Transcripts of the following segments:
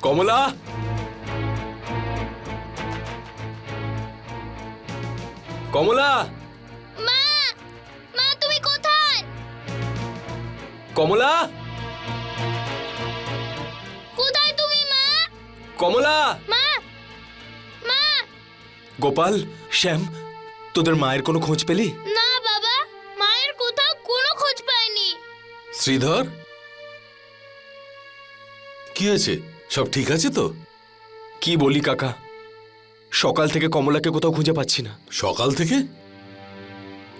কমলা, কমলা, মা, মা তুমি কোথায়? কমলা, কোথায় তুমি মা? কমলা। মা, মা। গোপাল, শ্যাম, তোদের মায়ের কোনো খোঁজ পেলি? না বাবা, মায়ের কোথাও কোনো খোঁজ পাইনি। শ্রীধর, কি হয়েছে? সব ঠিক আছে তো? কি বলি কাকা, সকাল থেকে কমলাকে কোথাও খুঁজে পাচ্ছি না। সকাল থেকে?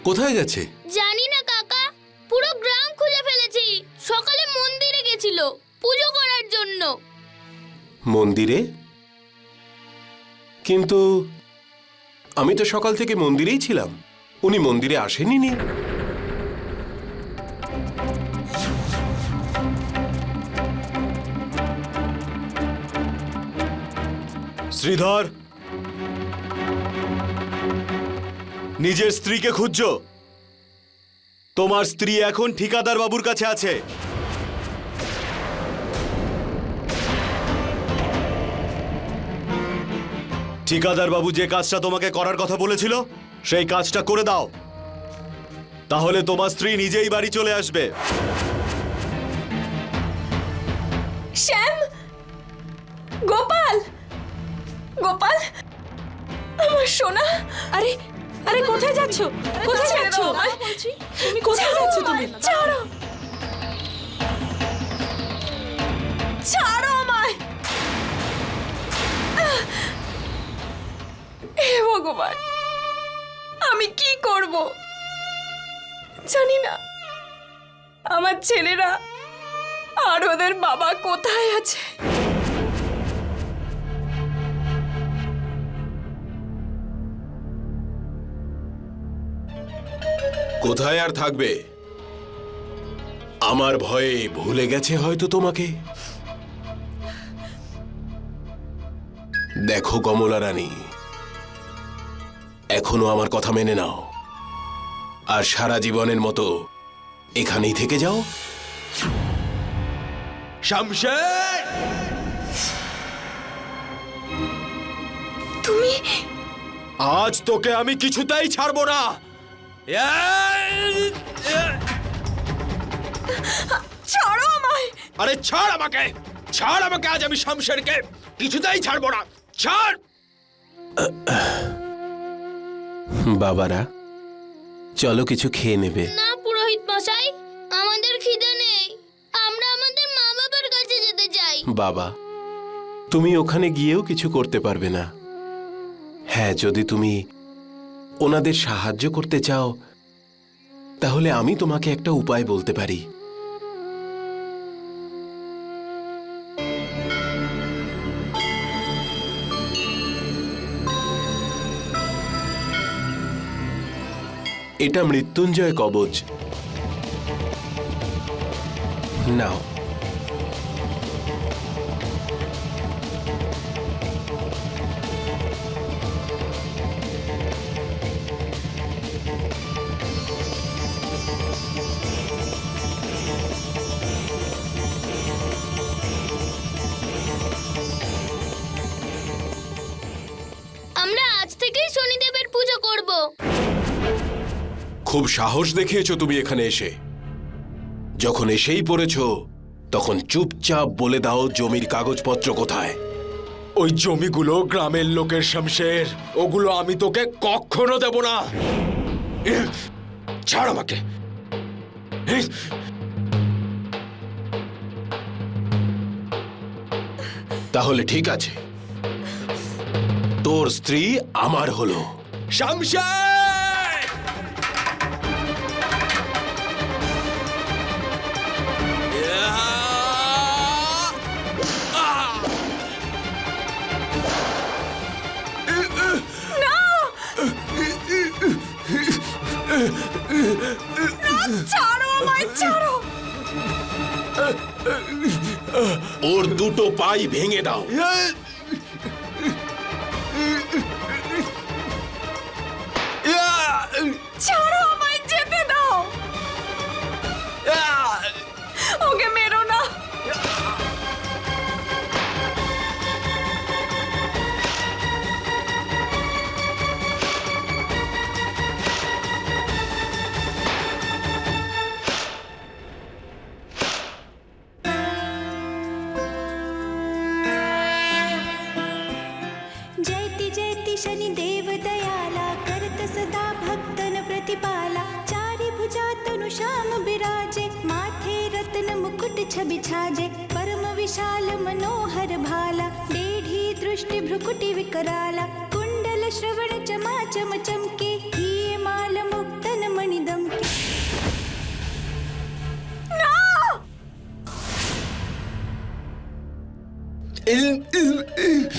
কোথায় গেছে? জানি না কাকা, পুরো গ্রাম খুঁজে ফেলেছি। সকালে মন্দিরে গেছিল পুজো করার জন্য। মন্দিরে? কিন্তু আমি তো সকাল থেকে মন্দিরেই ছিলাম। উনি মন্দিরে আসেনি নি? শ্রীধর, নিজের স্ত্রীকে খুঁজছো? তোমার স্ত্রী এখন ঠিকাদার বাবুর কাছে আছে। ঠিকাদার বাবু যে কাজটা তোমাকে করার কথা বলেছিল সেই কাজটা করে দাও, তাহলে তোমার স্ত্রী নিজেই বাড়ি চলে আসবে। শ্যাম, গোপাল, গোপাল, আমার সোনা। আরে আরে কোথায় যাচ্ছ? কোথায় যাচ্ছ? তুমি কোথায় যাচ্ছ? তুমি ছাড়ো, ছাড়ো আমায়। হে ভগবান, আমি কি করব জানি না। আমার ছেলেরা আর ওদের বাবা কোথায় আছে? কোথায় আর থাকবে? আমার ভয়ে ভুলে গেছে হয়তো তোমাকে। দেখো কমলা রানী, এখনো আমার কথা মেনে নাও আর সারা জীবনের মতো এখানেই থেকে যাও। শামশের, তুমি আজ তোকে আমি কিছুতেই ছাড়বো না। ছাড়ো আমায়। আরে ছাড় আমাকে, ছাড় আমাকে, আজ আমি শামশেরকে কিছুতেই ছাড়বো না। ছাড়। বাবারা, চলো কিছু খেয়ে নেবে। না পুরোহিত মশাই, আমাদের খিদে নেই। আমরা আমাদের মা বাবার কাছে যেতে চাই। বাবা, তুমি ওখানে গিয়েও কিছু করতে পারবে না। হ্যাঁ, যদি তুমি ওনাদের সাহায্য করতে চাও তাহলে আমি তোমাকে একটা উপায় বলতে পারি। এটা মৃত্যুঞ্জয় কবচ। নাও। আমরা আজ থেকেই শনিদেবের পুজো করব। খুব সাহস দেখিয়েছো তুমি এখানে এসে। যখন এসেই পড়েছো তখন চুপচাপ বলে দাও জমির কাগজপত্র কোথায়। ওই জমিগুলো গ্রামের লোকের, শামশের, ওগুলো আমি তোকে কখনো দেব না। ছাড় আমাকে। তাহলে ঠিক আছে, তোর স্ত্রী আমার হলো। শামশের, ছাড়ো আমায়, ছাড়ো। ওর দুটো পাই ভেঙে দাও। ছাড়ো আমায়, যেতে দাও। ওকে মেরো না। बिछाजे परम विशाल मनोहर भाला डेढ़ी दृष्टि भ्रुकुटी विकराला कुंडल श्रवण चमाचम चमके हिये माल मुक्तन मणिदम के।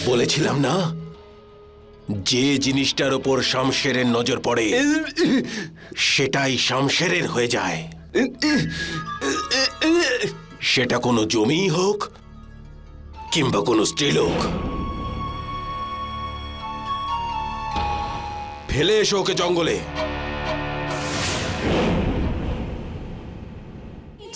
বলেছিলাম না, যে জিনিসটার ওপর শামশেরের নজর পড়ে সেটাই শামশেরের হয়ে যায়। সেটা কোনো জমি হোক কিংবা কোনো স্ত্রীলোক। ফেলে এসো ওকে জঙ্গলে।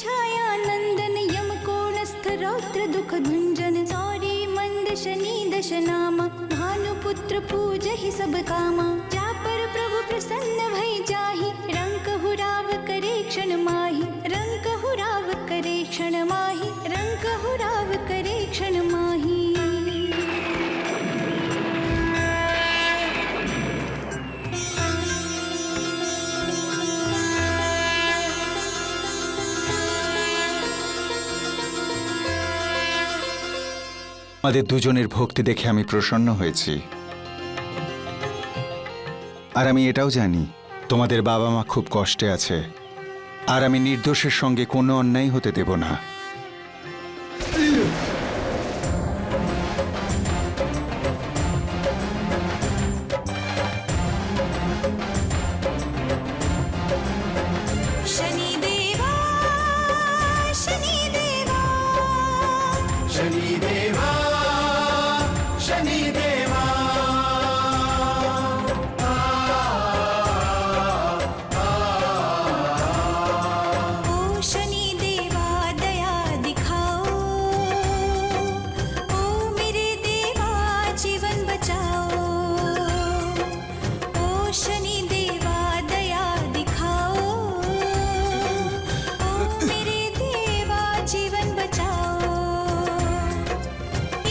छाया नंदन यम कोणस्थ रौद्र दुख भुंजन सौरी मंद शनि दश नामा भानुपुत्र पूजहि सब कामा जा पर प्रभु प्रसन्न भई जाहि रंक हुराव करे क्षण माहि रंक हुराव करे क्षण माहि रंक हुराव करे क्षण माहि। আমাদের দুজনের ভক্তি দেখে আমি প্রসন্ন হয়েছি, আর আমি এটাও জানি তোমাদের বাবা মা খুব কষ্টে আছে, আর আমি নির্দোষের সঙ্গে কোনো অন্যায় হতে দেব না। शनिदेवा शनिदेवा शनिदेवा शनिदेवा ओ शनिदेवा दया दिखाओ ओ मेरे देवा जीवन बचाओ ओ शनिदेवा दया दिखाओ ओ मेरे देवा जीवन बचाओ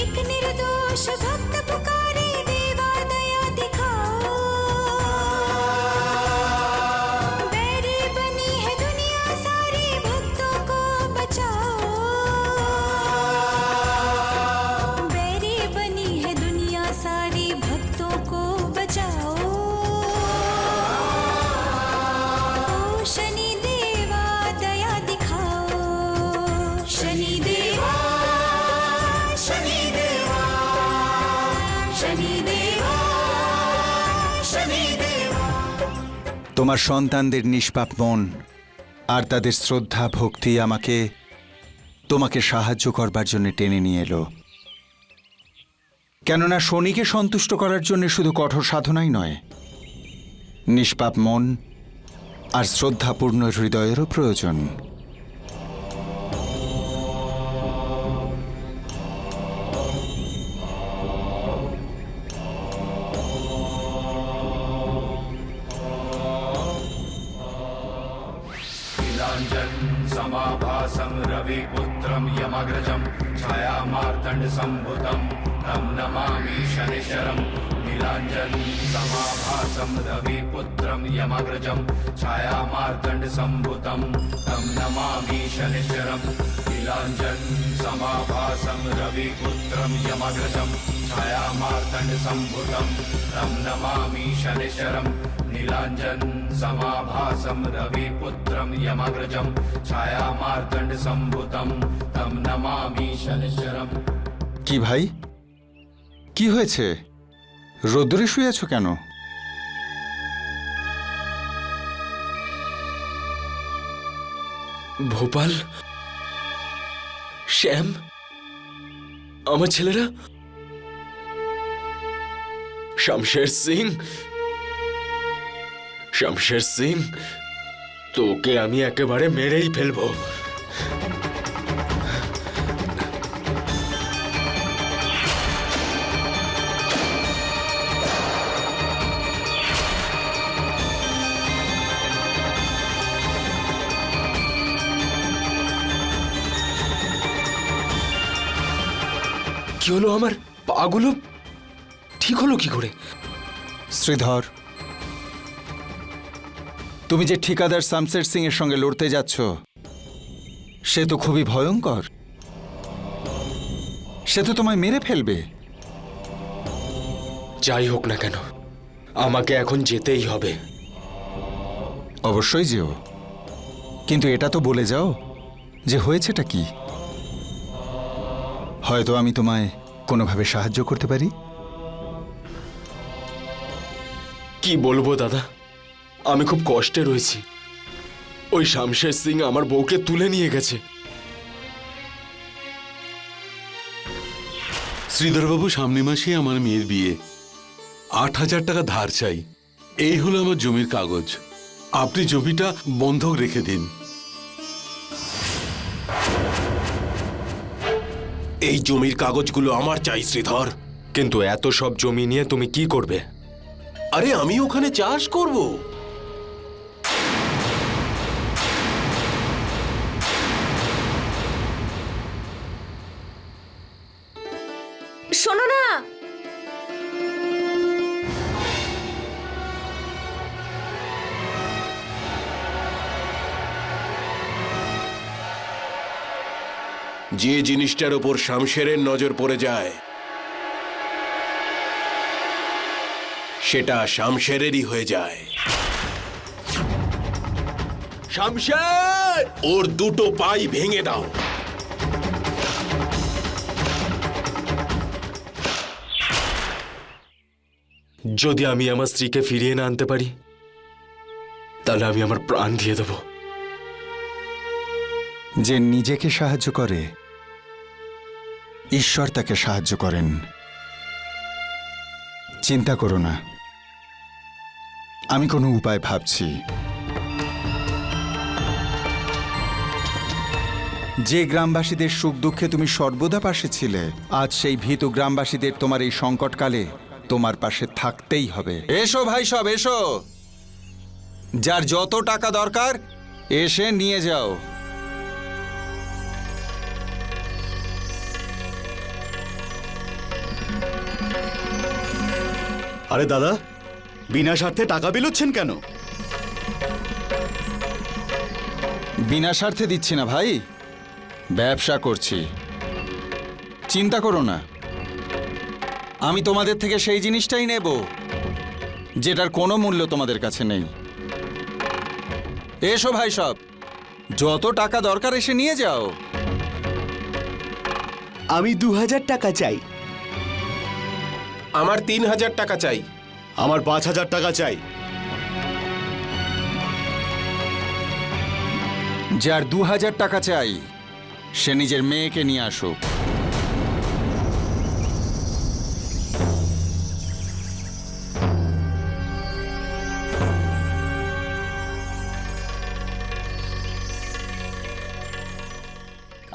एक निर्दोष भक्त पुकारे देवा दया दिखाओ बैरी बनी है दुनिया सारी भक्तों को बचाओ बैरी बनी है दुनिया सारी भक्तों को बचाओ ओ शनिदेवा दया दिखाओ शनिदेवा शनिदेवा शनिदेवा शनिदेवा। তোমার সন্তানদের নিষ্পাপ মন আর তাদের শ্রদ্ধা ভক্তি আমাকে তোমাকে সাহায্য করবার জন্য টেনে নিয়ে এলো। কেননা শনিকে সন্তুষ্ট করার জন্য শুধু কঠোর সাধনাই নয়, নিষ্পাপ মন আর শ্রদ্ধাপূর্ণ হৃদয়েরও প্রয়োজন। समाभासं रविपुत्रं यमग्रजं छायामार्तण्ड संभुतं तं नमामि शनिश्चरं नीलाञ्जन समाभासं रविपुत्रं यमग्रजं छायामार्तण्ड संभुतं तं नमामि शनिश्चरं नीलाञ्जन समाभासं रविपुत्रं यमग्रजं छायामार्तण्ड संभुतं तं नमामि शनिश्चरं नीलाञ्जन समाभासं रविपुत्रं यमग्रजं छायामार्तण्ड संभुतं तं नमामि शनिश्चरं। কি ভাই, কি হয়েছে? রোদ্দুরে শুয়ে আছো কেন? ভোপাল, শ্যাম, আমার ছেলেরা, শমশের সিং, শমশের সিং, তোকে আমি একেবারে মেরেই ফেলবো। কি হলো? আমার পাগুলো ঠিক হলো কি করে? শ্রীধর, তুমি যে ঠিকাদার শামশের সিং এর সঙ্গে লড়তে যাচ্ছ, সে তো খুবই ভয়ঙ্কর। সে তো তোমায় মেরে ফেলবে। যাই হোক না কেন, আমাকে এখন যেতেই হবে। অবশ্যই যেও, কিন্তু এটা তো বলে যাও যে হয়েছেটা কি। হয়তো আমি তোমায় কোনোভাবে সাহায্য করতে পারি। কি বলবো দাদা, আমি খুব কষ্টে রয়েছি। ওই শামশের সিং আমার বউকে তুলে নিয়ে গেছে। শ্রীধরবাবু, সামনে মাসে আমার মেয়ের বিয়ে। 8,000 টাকা ধার চাই। এই হলো আমার জমির কাগজ। আপনি জমিটা বন্ধক রেখে দিন। এই জমির কাগজগুলো আমার চাই শ্রীধর। কিন্তু এত সব জমি নিয়ে তুমি কি করবে? আরে আমি ওখানে চাষ করব। শোনো না, যে জিনিসটার ওপর শামশেরের নজর পড়ে যায় সেটা শামশেরেরই হয়ে যায়। শামশের! ওর দুটো পাই ভেঙে দাও। যদি আমি আমার স্ত্রীকে ফিরিয়ে না আনতে পারি, তাহলে আমি আমার প্রাণ দিয়ে দেব। যে নিজেকে সাহায্য করে, ঈশ্বর তাকে সাহায্য করেন। চিন্তা করো না, আমি কোনো উপায় ভাবছি। যে গ্রামবাসীদের সুখ দুঃখে তুমি সর্বদা পাশে ছিলে, আজ সেই ভীতু গ্রামবাসীদের তোমার এই সংকটকালে তোমার পাশে থাকতেই হবে। এসো ভাই সব, এসো। যার যত টাকা দরকার এসে নিয়ে যাও। আরে দাদা, বিনা স্বার্থে টাকা বিলোচ্ছেন কেন? বিনা স্বার্থে দিচ্ছি না ভাই, ব্যবসা করছি। চিন্তা করো না, আমি তোমাদের থেকে সেই জিনিসটাই নেব যেটার কোনো মূল্য তোমাদের কাছে নেই। এসো ভাই সব, যত টাকা দরকার এসে নিয়ে যাও। আমি 2,000 টাকা চাই। আমার 3,000 টাকা চাই। আমার 5,000 টাকা চাই। যার 2,000 টাকা চাই সে নিজের মেয়েকে নিয়ে আসুক।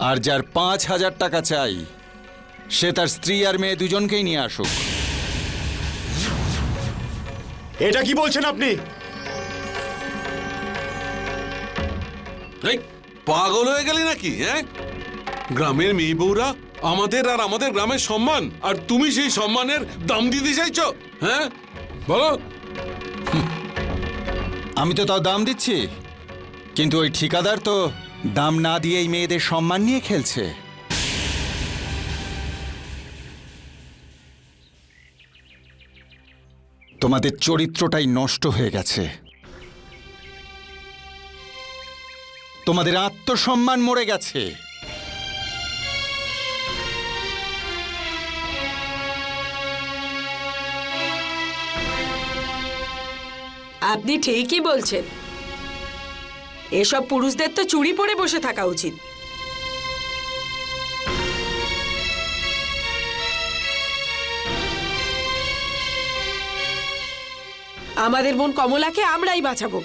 আর যার 5,000 টাকা চাই সে তার স্ত্রী আর মেয়ে দুজনকেই নিয়ে আসুক। এটা কি বলছেন আপনি? এই, পাগল হয়ে গেলি নাকি? হ্যাঁ, গ্রামের মেয়ে বউরা আমাদের আর আমাদের গ্রামের সম্মান, আর তুমি সেই সম্মানের দাম দিতে চাইছো? হ্যাঁ বলো। আমি তো তাও দাম দিচ্ছি, কিন্তু ওই ঠিকাদার তো দাম না দিয়ে এই মেয়েদের সম্মান নিয়ে খেলছে। তোমাদের চরিত্রটাই নষ্ট হয়ে গেছে, তোমাদের আত্মসম্মান মরে গেছে। আপনি ঠিকই বলছেন। এসব পুরুষদের তো চুরি পরে বসে থাকা উচিত। আমাদের বোন কমলাকে আমরাই বাঁচাবো।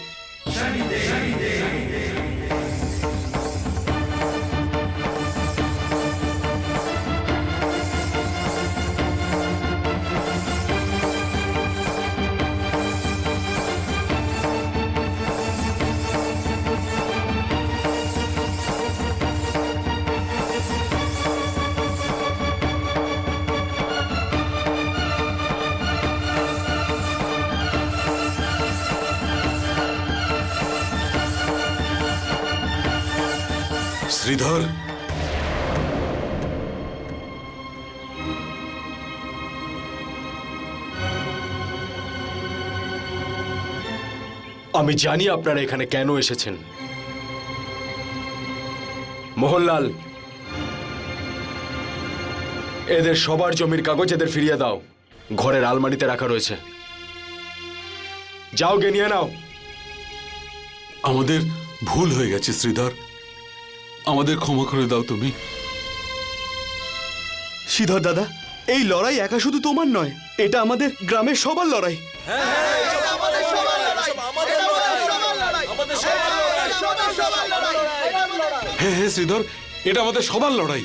শ্রীধর, আমি জানি আপনারা এখানে কেন এসেছেন। মোহনলাল, এদের সবার জমির কাগজ এদের ফিরিয়ে দাও। ঘরের আলমারিতে রাখা রয়েছে, যাও গে নিয়ে নাও। আমাদের ভুল হয়ে গেছে শ্রীধর, আমাদের ক্ষমা করে দাও তুমি। শ্রীধর দাদা, এই লড়াই একা শুধু তোমার নয়, এটা আমাদের গ্রামের সবার লড়াই। হ্যাঁ হ্যাঁ শ্রীধর, এটা আমাদের সবার লড়াই।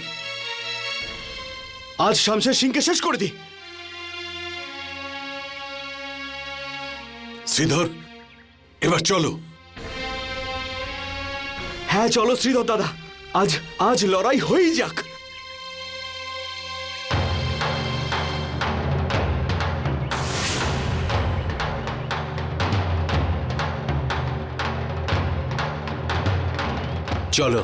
আজ শামশের সিংকে শেষ করে দি। শ্রীধর, এবার চলো। হ্যাঁ চলো শ্রীধর দাদা, আজ আজ লড়াই হয়েই যাক। চলো।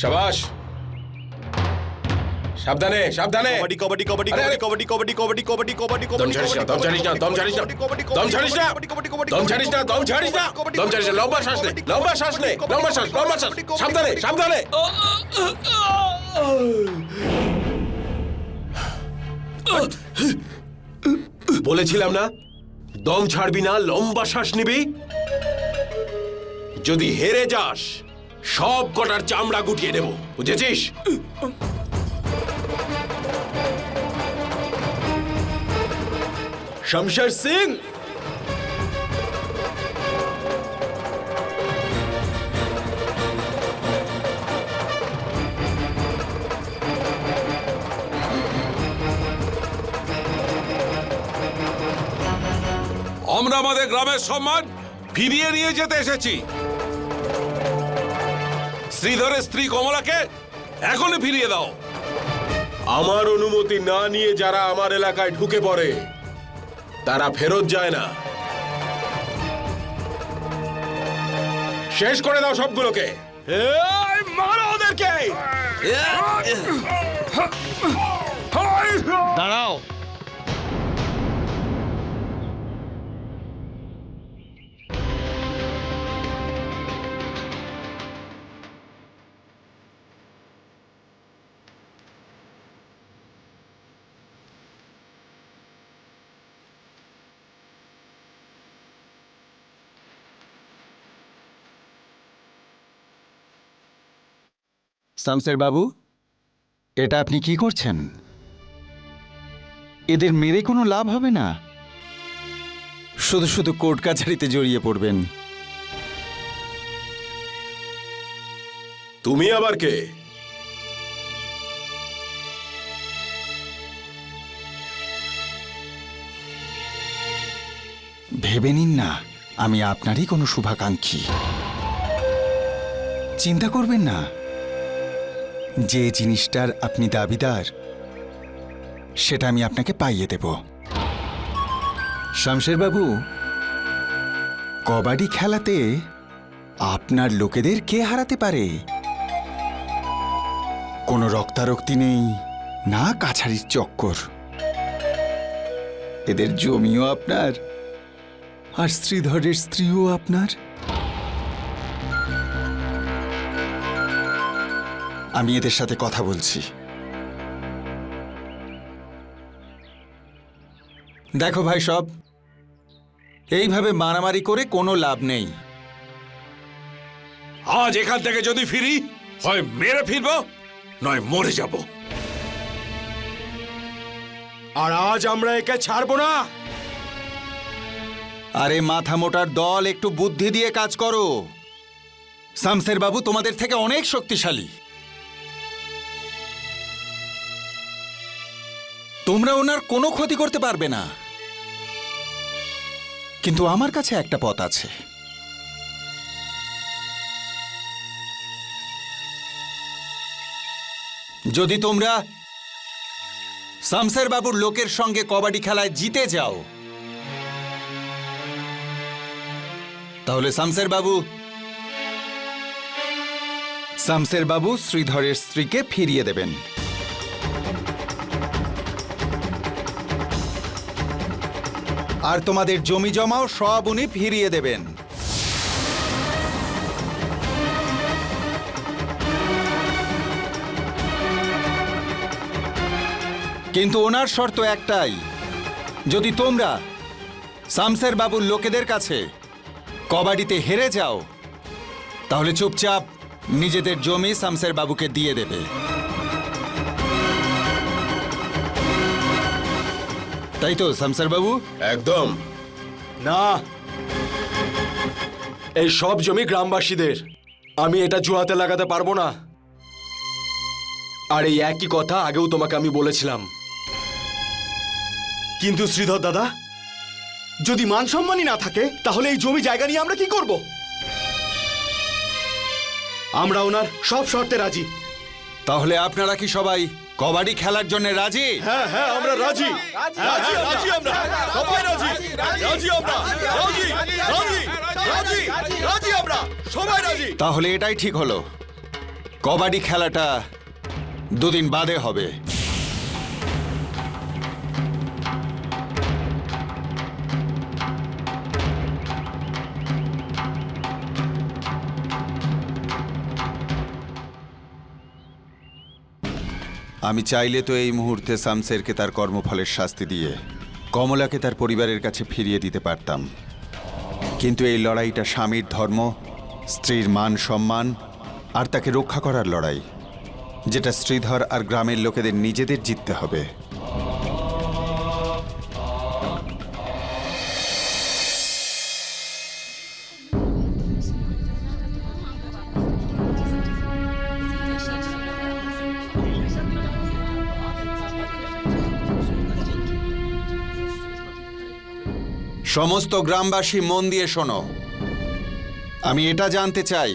শাবাশ, সাবধানে সাবধানে। কবাডি কবাডি কবাডি কবাডি কবাডি কবাডি কবাডি কবাডি কবাডি দম ছাড়িস না, দম ছাড়িস না, দম ছাড়িস না, দম ছাড়িস না, দম ছাড়িস না, দম ছাড়িস না, দম ছাড়িস না। লম্বা শ্বাস নে, লম্বা শ্বাস নে, লম্বা শ্বাস, লম্বা শ্বাস। সাবধানে সাবধানে। বলেছিলাম না, দম ছাড়বি না, লম্বা শ্বাস নিবি। যদি হেরে যাস, সব কটার চামড়া গুটিয়ে দেব, বুঝেছিস? শমশের সিং, আমরা আমাদের গ্রামের সম্মান ফিরিয়ে নিয়ে যেতে এসেছি। শ্রীধরের স্ত্রী কমলাকে এখনই ফিরিয়ে দাও। আমার অনুমতি না নিয়ে যারা আমার এলাকায় ঢুকে পড়ে তারা ফেরত যায় না। শেষ করে দাও সবগুলোকে। মারো ওদেরকে। দাঁড়াও। শামশের বাবু, এটা আপনি কি করছেন? এদের মেরে কোনো লাভ হবে না, শুধু শুধু কোর্ট কাছারিতে জড়িয়ে পড়বেন। তুমি আবার কে? ভেবে নিন না আমি আপনারই কোনো শুভাকাঙ্ক্ষী। চিন্তা করবেন না, যে জিনিসটার আপনি দাবিদার সেটা আমি আপনাকে পাইয়ে দেব। শামশের বাবু, কবাডি খেলাতে আপনার লোকেদের কে হারাতে পারে? কোনো রক্তারক্তি নেই, না কাছারির চক্কর। এদের জমিও আপনার, আর শ্রীধরের স্ত্রীও আপনার। আমি এদের সাথে কথা বলছি। দেখো ভাই, সব এইভাবে মারামারি করে কোনো লাভ নেই। আজ এখান থেকে যদি ফিরি, হয় মেরে ফিরবো, নয় মরে যাব। আর আজ আমরা একে ছাড়বো না। আরে মাথা মোটার দল, একটু বুদ্ধি দিয়ে কাজ করো। শামশের বাবু তোমাদের থেকে অনেক শক্তিশালী। তোমরা ওনার কোনো ক্ষতি করতে পারবে না, কিন্তু আমার কাছে একটা পথ আছে। যদি তোমরা শামসের বাবুর লোকের সঙ্গে কবাডি খেলায় জিতে যাও, তাহলে শামসের বাবু শ্রীধরের স্ত্রীকে ফিরিয়ে দেবেন। আর তোমাদের জমি জমাও সব উনি ফিরিয়ে দেবেন। কিন্তু ওনার শর্ত একটাই, যদি তোমরা শামসের বাবুর লোকেদের কাছে কবাডিতে হেরে যাও, তাহলে চুপচাপ নিজেদের জমি শামসের বাবুকে দিয়ে দেবে। তাই তো শামসের বাবু? একদম না, এই সব জমি গ্রামবাসীদের, আমি এটা জুয়াতে লাগাতে পারবো না। আর এই একই কথা আগেও তোমাকে আমি বলেছিলাম। কিন্তু শ্রীধর দাদা, যদি মান সম্মানই না থাকে তাহলে এই জমি জায়গা নিয়ে আমরা কি করব? আমরা ওনার সব শর্তে রাজি। তাহলে আপনারা কি সবাই কবাডি খেলার জন্য রাজি? হ্যাঁ হ্যাঁ, আমরা রাজি। রাজি আমরা, সবাই রাজি। রাজি আমরা, রাজি রাজি রাজি রাজি আমরা, সবাই রাজি। তাহলে এটাই ঠিক হলো, কবাডি খেলাটা 2 দিন বাদে হবে। আমি চাইলে তো এই মুহূর্তে শামসেরকে তার কর্মফলের শাস্তি দিয়ে কমলাকে তার পরিবারের কাছে ফিরিয়ে দিতে পারতাম, কিন্তু এই লড়াইটা স্বামীর ধর্ম, স্ত্রীর মান সম্মান আর তাকে রক্ষা করার লড়াই, যেটা শ্রীধর আর গ্রামের লোকেদের নিজেদের জিততে হবে। সমস্ত গ্রামবাসী মন দিয়ে শোনো, আমি এটা জানতে চাই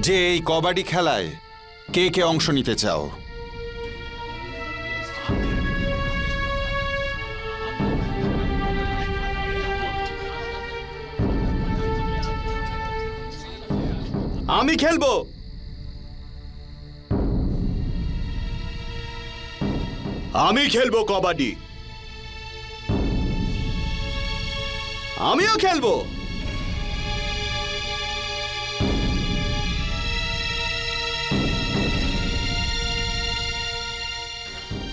যে এই কবাডি খেলায় কে কে অংশ নিতে চাও? আমি খেলবো। আমি খেলবো কবাডি। আমিও খেলবো।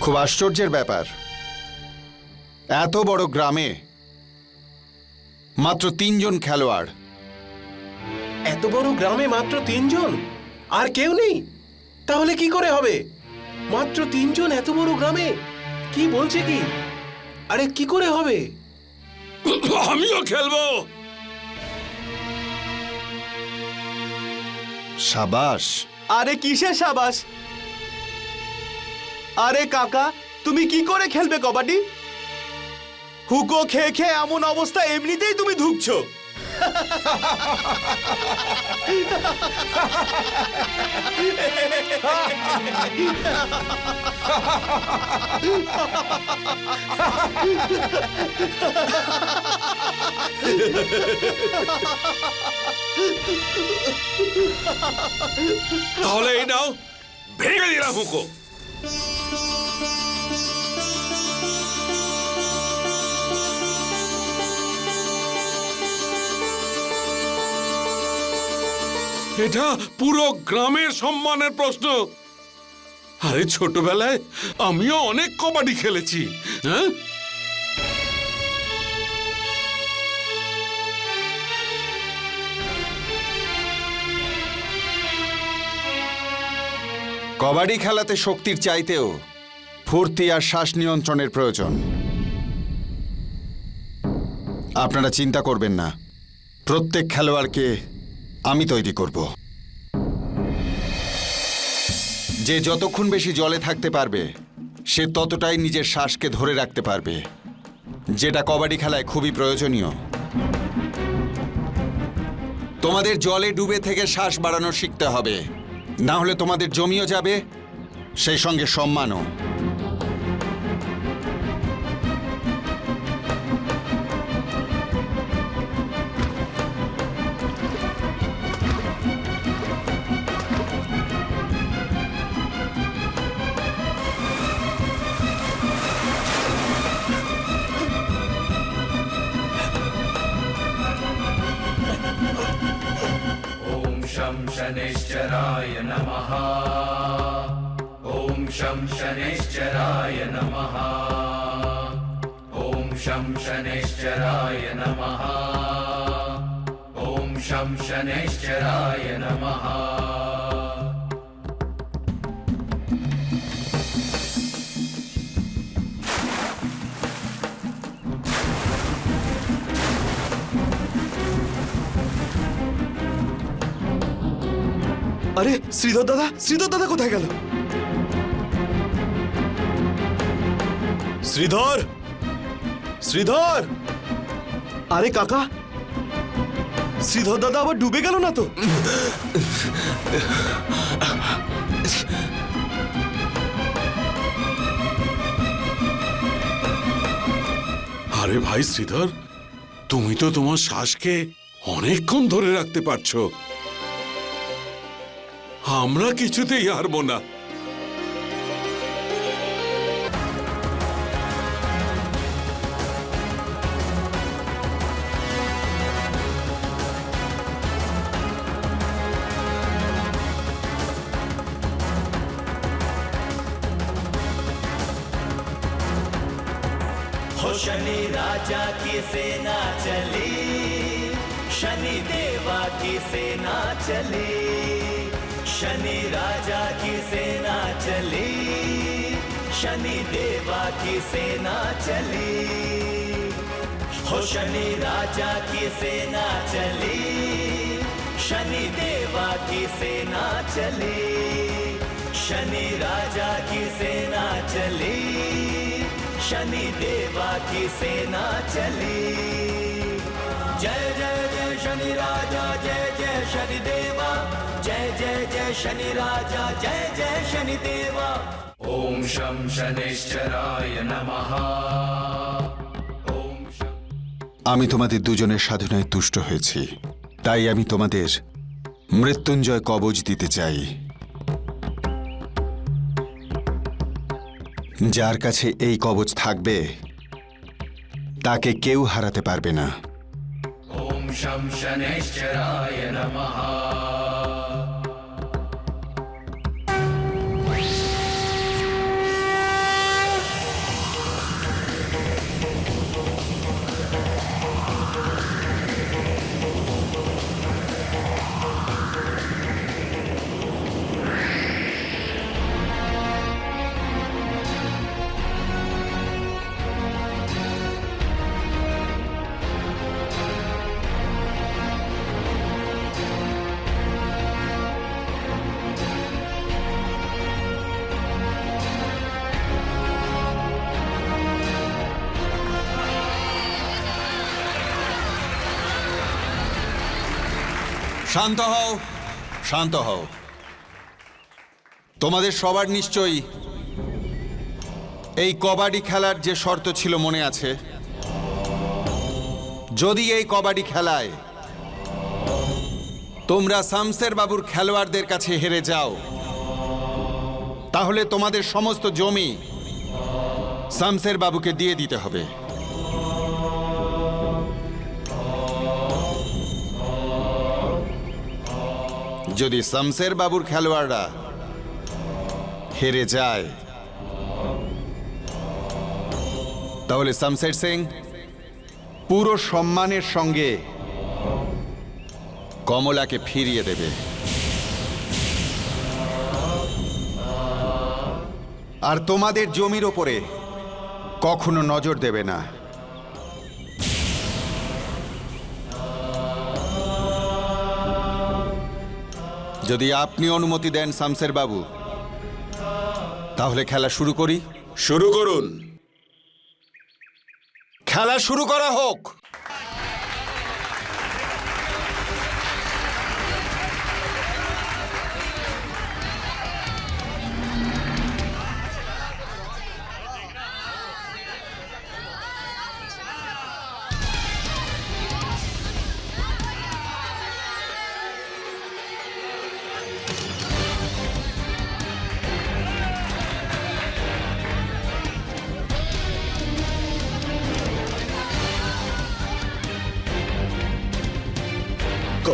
খুব আশ্চর্যের ব্যাপার, এত বড় গ্রামে মাত্র 3 জন খেলোয়াড়। এত বড় গ্রামে মাত্র 3 জন? আর কেউ নেই? তাহলে কি করে হবে? মাত্র 3 জন এত বড় গ্রামে? কি বলছে কি? আরে কি করে হবে? আমিও খেলবো। সাবাস। আরে কিসের সাবাস? আরে কাকা, তুমি কি করে খেলবে কবাডি? হুকো খেয়ে খেয়ে এমন অবস্থা, এমনিতেই তুমি ধুকছো। তাহলে এই নাও, ভেঙে দিলাম হুকো। এটা পুরো গ্রামের সম্মানের প্রশ্ন। আরে ছোটবেলায় আমিও অনেক কবাডি খেলেছি। হ্যাঁ, কবাডি খেলাতে শক্তির চাইতেও ফুর্তি আর শ্বাস নিয়ন্ত্রণের প্রয়োজন। আপনারা চিন্তা করবেন না, প্রত্যেক খেলোয়াড়কে আমি তৈরি করব। যে যতক্ষণ বেশি জলে থাকতে পারবে সে ততটাই নিজের শ্বাসকে ধরে রাখতে পারবে, যেটা কবাডি খেলায় খুবই প্রয়োজনীয়। তোমাদের জলে ডুবে থেকে শ্বাস বাড়ানো শিখতে হবে, না হলে তোমাদের জমিও যাবে সেই সঙ্গে সম্মানও। ॐ शं शनैश्चराय नमः। ॐ शं शनैश्चराय नमः। ॐ शं शनैश्चराय नमः। ॐ शं शनैश्चराय नमः। আরে শ্রীধর দাদা কোথায় গেল? শ্রীধর, আরে কাকা, শ্রীধর দাদা আবার ডুবে গেল না তো? আরে ভাই শ্রীধর, তুমি তো তোমার শ্বাসকে অনেকক্ষণ ধরে রাখতে পারছো। আমরা কিছুতেই হারবো না। शनि राजा की सेना चली, शनि देवा की सेना चली, शनि राजा की सेना चली, शनि देवा की सेना चली। हो शनि राजा की सेना चली, शनि देवा की सेना चली, शनि राजा की सेना चली, शनि देवा की सेना चली। जय जय जय शनि राजा, जय जय शनि देवा, जय जय जय शनि राजा, जय जय शनि देवा। ओम शं शनैश्चराय नमः। ओम शं। আমি তোমাদের দুজনের সাধনায় তুষ্ট হয়েছি, তাই আমি তোমাদের মৃত্যুঞ্জয় কবচ দিতে চাই। যার কাছে এই কবচ থাকবে তাকে কেউ হারাতে পারবে না। ओम शं शनैश्चराय नमः। শান্ত হও, শান্ত হও। তোমাদের সবার নিশ্চয়ই এই কবাডি খেলার যে শর্ত ছিল মনে আছে। যদি এই কবাডি খেলায় তোমরা শামসের বাবুর খেলোয়াড়দের কাছে হেরে যাও, তাহলে তোমাদের সমস্ত জমি শামসের বাবুকে দিয়ে দিতে হবে। যদি শামসের বাবুর খেলোয়াড়রা হেরে যায়, তাহলে শামশের সিং পুরো সম্মানের সঙ্গে কমলাকে ফিরিয়ে দেবে। আর তোমাদের জমির ওপরে কখনো নজর দেবে না। যদি আপনি অনুমতি দেন শামসের বাবু, তাহলে খেলা শুরু করি। শুরু করুন। খেলা শুরু করা হোক।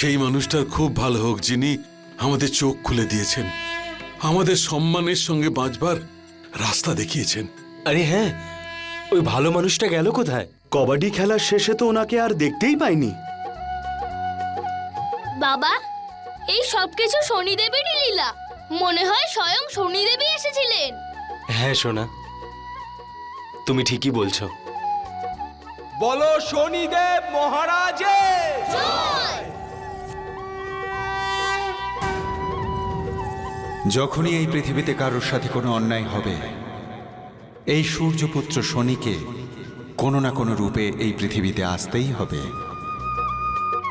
সেই মানুষটার খুব ভালো হোক যিনি আমাদের চোখ খুলে দিয়েছেন, আমাদের সম্মানের সঙ্গে বাঁচবার রাস্তা দেখিয়েছেন। আরে হ্যাঁ, ওই ভালো মানুষটা গেল কোথায়? কবাডি খেলার শেষে তো ওনাকে আর দেখতেই পাইনি। বাবা, এই সবকিছু শনিদেবেরই লীলা। মনে হয় স্বয়ং শনিদেবই এসেছিলেন। হ্যাঁ সোনা, তুমি ঠিকই বলছো। বলো শনিদেব মহারাজে। যখনই এই পৃথিবীতে কারোর সাথে কোনো অন্যায় হবে, এই সূর্যপুত্র শনিকে কোনো না কোনো রূপে এই পৃথিবীতে আসতেই হবে।